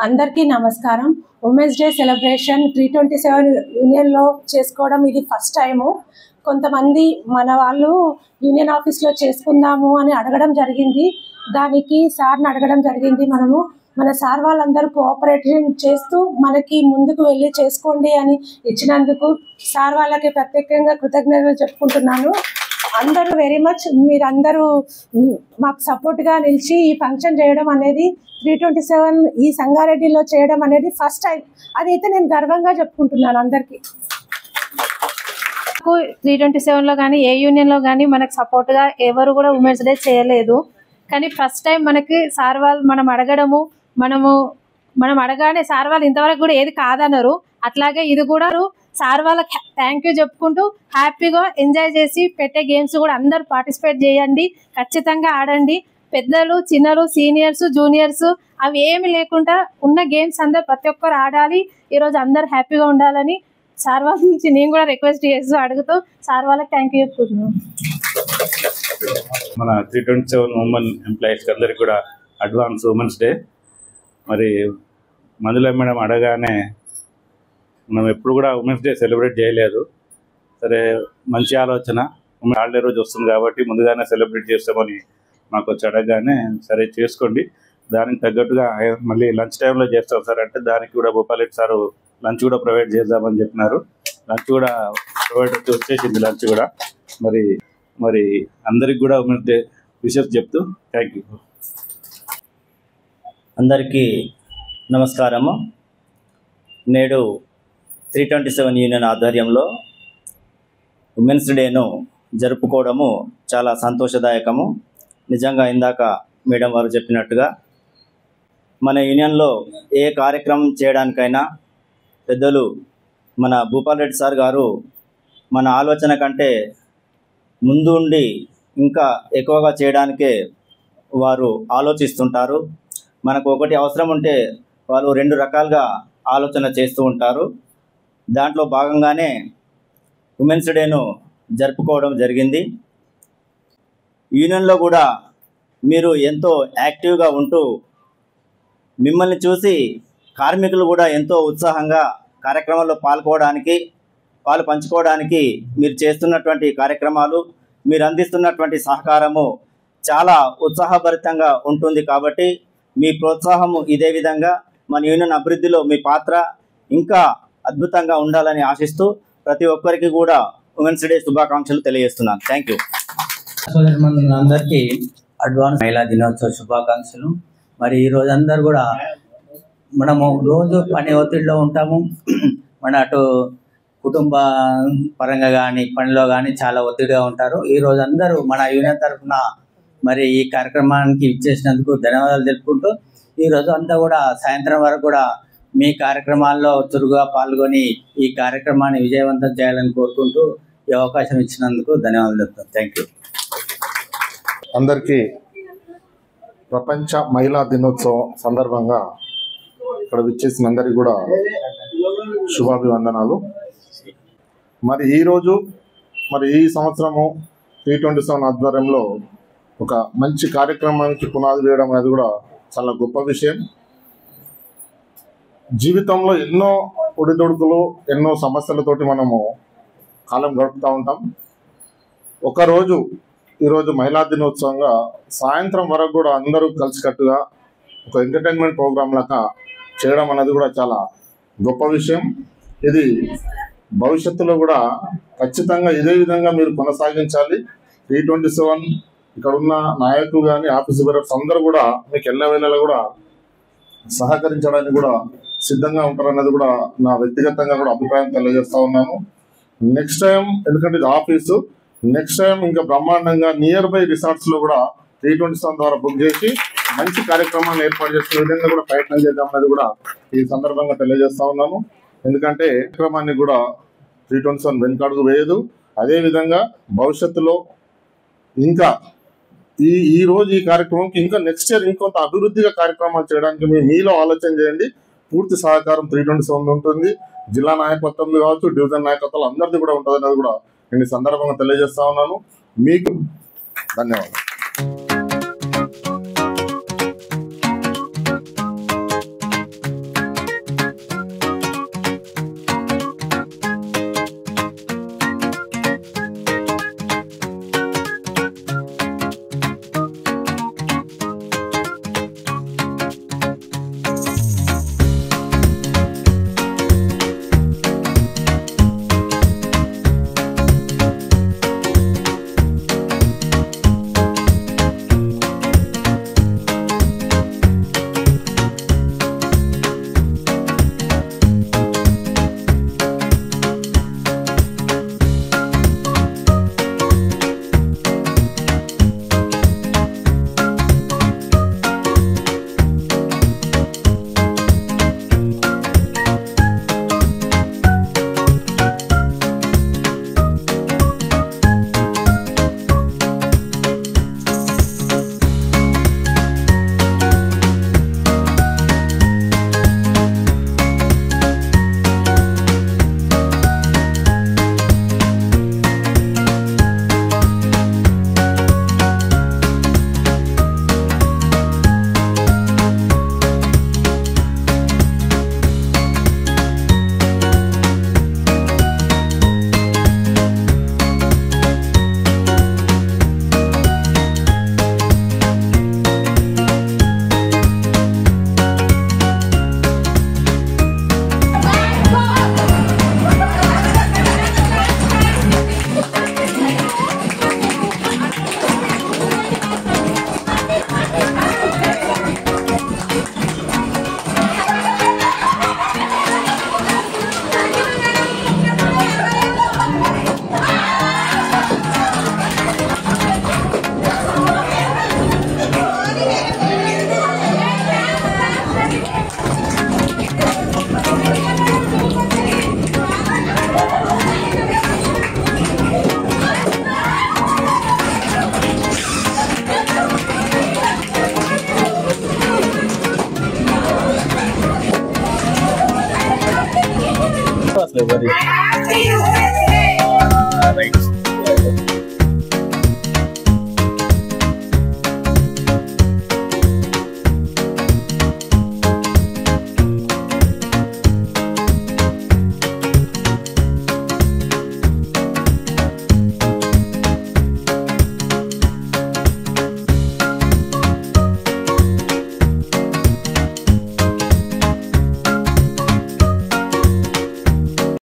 అందరికీ నమస్కారం. Women's day celebration 327 యూనియన్లో చేసుకోవడం ఇది ఫస్ట్ టైము. కొంతమంది మన వాళ్ళు యూనియన్ ఆఫీస్లో చేసుకుందాము అని అడగడం జరిగింది. దానికి సార్ని అడగడం జరిగింది. మన సార్ వాళ్ళందరూ కోఆపరేషన్ చేస్తూ మనకి ముందుకు వెళ్ళి చేసుకోండి అని ఇచ్చినందుకు సార్ వాళ్ళకి ప్రత్యేకంగా కృతజ్ఞతలు చెప్పుకుంటున్నాను. అందరూ వెరీ మచ్. మీరందరూ మాకు సపోర్ట్గా నిలిచి ఈ ఫంక్షన్ చేయడం అనేది 327 ఈ సంగారెడ్డిలో చేయడం అనేది ఫస్ట్ టైం. అదైతే నేను గర్వంగా చెప్పుకుంటున్నాను అందరికీ. 327లో కానీ ఏ యూనియన్లో కానీ మనకు సపోర్ట్గా ఎవరు కూడా ఉమెన్స్ డే చేయలేదు. కానీ ఫస్ట్ టైం మనకి సార్ వాళ్ళు మనం అడగడము, మనం అడగానే సార్ వాళ్ళు ఇంతవరకు కూడా ఏది కాదన్నారు. అట్లాగే ఇది కూడా సార్ వాళ్ళకి థ్యాంక్ యూ చెప్పుకుంటూ హ్యాపీగా ఎంజాయ్ చేసి పెట్టే గేమ్స్ కూడా అందరూ పార్టిసిపేట్ చేయండి, ఖచ్చితంగా ఆడండి. పెద్దలు, చిన్నలు, సీనియర్స్, జూనియర్స్ అవి ఏమి లేకుండా ఉన్న గేమ్స్ అందరూ ప్రతి ఒక్కరు ఆడాలి. ఈరోజు అందరు హ్యాపీగా ఉండాలని సార్ వాళ్ళ నుంచి నేను కూడా రిక్వెస్ట్ చేస్తూ అడుగుతూ సార్ వాళ్ళకి థ్యాంక్ యూ చెప్పుకుంటున్నాను. మన 327 ఉమెన్ ఎంప్లాయీస్కి అందరికి కూడా అడ్వాన్స్ ఉమెన్స్ డే. మరి మంజుల మేడం అడగానే మనం ఎప్పుడు కూడా ఉమెన్స్ డే సెలబ్రేట్ చేయలేదు. సరే, మంచి ఆలోచన. ఉమెన్ హాలిడే రోజు వస్తుంది కాబట్టి ముందుగానే సెలబ్రేట్ చేస్తామని మాకు వచ్చి అడగగానే సరే చేసుకోండి, దానికి తగ్గట్టుగా మళ్ళీ లంచ్ టైంలో చేస్తాం సార్ అంటే దానికి కూడా భూపాలరెడ్డి సారు లంచ్ కూడా ప్రొవైడ్ చేద్దామని చెప్పినారు. లంచ్ కూడా ప్రొవైడ్ వచ్చేసింది లంచ్ కూడా. మరి అందరికి కూడా ఉమెన్స్ డే విషెస్ చెప్తూ థ్యాంక్ యూ. అందరికీ నమస్కారము. నేడు 327 యూనియన్ ఆధ్వర్యంలో ఉమెన్స్ డేను జరుపుకోవడము చాలా సంతోషదాయకము. నిజంగా ఇందాక మేడం వారు చెప్పినట్టుగా మన యూనియన్లో ఏ కార్యక్రమం చేయడానికైనా పెద్దలు మన భూపాలరెడ్డి సార్ గారు మన ఆలోచన కంటే ముందు ఉండి ఇంకా ఎక్కువగా చేయడానికే వారు ఆలోచిస్తుంటారు. మనకు ఒకటి అవసరం ఉంటే వాళ్ళు 2 రకాలుగా ఆలోచన చేస్తూ ఉంటారు. దాంట్లో భాగంగానే ఉమెన్స్ డేను జరుపుకోవడం జరిగింది. యూనియన్లో కూడా మీరు ఎంతో యాక్టివ్గా ఉంటూ మిమ్మల్ని చూసి కార్మికులు కూడా ఎంతో ఉత్సాహంగా కార్యక్రమాల్లో పాలు పంచుకోవడానికి మీరు చేస్తున్నటువంటి కార్యక్రమాలు, మీరు అందిస్తున్నటువంటి సహకారము చాలా ఉత్సాహభరితంగా ఉంటుంది. కాబట్టి మీ ప్రోత్సాహము ఇదే విధంగా మన యూనియన్ అభివృద్ధిలో మీ పాత్ర ఇంకా అద్భుతంగా ఉండాలని ఆశిస్తూ ప్రతి ఒక్కరికి కూడా ఉమెన్స్ డే శుభాకాంక్షలు తెలియజేస్తున్నాను. Thank you. అందరికీ అడ్వాన్స్ మహిళా దినోత్సవ శుభాకాంక్షలు. మరి ఈ రోజు అందరు కూడా మనము రోజు పని ఒత్తిడిలో ఉంటాము. మన అటు కుటుంబ పరంగా కానీ పనిలో కానీ చాలా ఒత్తిడిగా ఉంటారు. ఈ రోజు అందరూ మన యూనియన్ తరఫున మరి ఈ కార్యక్రమానికి ఇచ్చేసినందుకు ధన్యవాదాలు తెలుపుకుంటూ ఈరోజు అంతా కూడా సాయంత్రం వరకు కూడా మీ కార్యక్రమాల్లో చురుగ్గా పాల్గొని ఈ కార్యక్రమాన్ని విజయవంతం చేయాలని కోరుకుంటూ ఈ అవకాశం ఇచ్చినందుకు ధన్యవాదాలు చెప్తాను. Thank you. అందరికీ ప్రపంచ మహిళా దినోత్సవం సందర్భంగా ఇక్కడ విచ్చేసిన అందరికీ కూడా శుభాభివందనాలు. మరి ఈరోజు ఈ సంవత్సరము 327 ఆధ్వర్యంలో ఒక మంచి కార్యక్రమానికి పునాది వేయడం అనేది కూడా చాలా గొప్ప విషయం. జీవితంలో ఎన్నో ఒడిదొడుకులు, ఎన్నో సమస్యలతోటి మనము కాలం గడుపుతూ ఉంటాం. ఈరోజు మహిళా దినోత్సవంగా సాయంత్రం వరకు కూడా అందరూ కలిసికట్టుగా ఒక ఎంటర్టైన్మెంట్ ప్రోగ్రాం లాగా చేయడం అనేది కూడా చాలా గొప్ప విషయం. ఇది భవిష్యత్తులో కూడా ఖచ్చితంగా ఇదే విధంగా మీరు కొనసాగించాలి. 327 ఇక్కడ ఉన్న నాయకులు కానీ ఆఫీస్ బేరర్స్ అందరూ కూడా మీకు ఎల్లవేళలా కూడా సహకరించడానికి కూడా సిద్ధంగా ఉంటారన్నది కూడా నా వ్యక్తిగతంగా కూడా అభిప్రాయం తెలియజేస్తా ఉన్నాను. నెక్స్ట్ టైం, ఎందుకంటే ఇది ఆఫీసు, నెక్స్ట్ టైం ఇంకా బ్రహ్మాండంగా నియర్ బై రిసార్ట్స్లో కూడా 327 ద్వారా బుక్ చేసి మంచి కార్యక్రమాన్ని ఏర్పాటు చేసుకునే విధంగా కూడా ప్రయత్నం చేద్దాం అనేది కూడా ఈ సందర్భంగా తెలియజేస్తా ఉన్నాను. ఎందుకంటే కార్యక్రమాన్ని కూడా 327 వెనుకడుగు వేయదు. అదేవిధంగా భవిష్యత్తులో ఇంకా ఈ రోజు ఈ కార్యక్రమంకి ఇంకా నెక్స్ట్ ఇయర్ ఇంకొంత అభివృద్ధిగా కార్యక్రమాలు చేయడానికి మీలో ఆలోచన చేయండి. పూర్తి సహకారం 327 ఉంటుంది. జిల్లా నాయకత్వం కావచ్చు, డివిజన్ నాయకత్వాలు అందరిది కూడా ఉంటుంది అనేది కూడా నేను ఈ సందర్భంగా తెలియజేస్తా ఉన్నాను. మీకు ధన్యవాదాలు. ఎవరి రైట్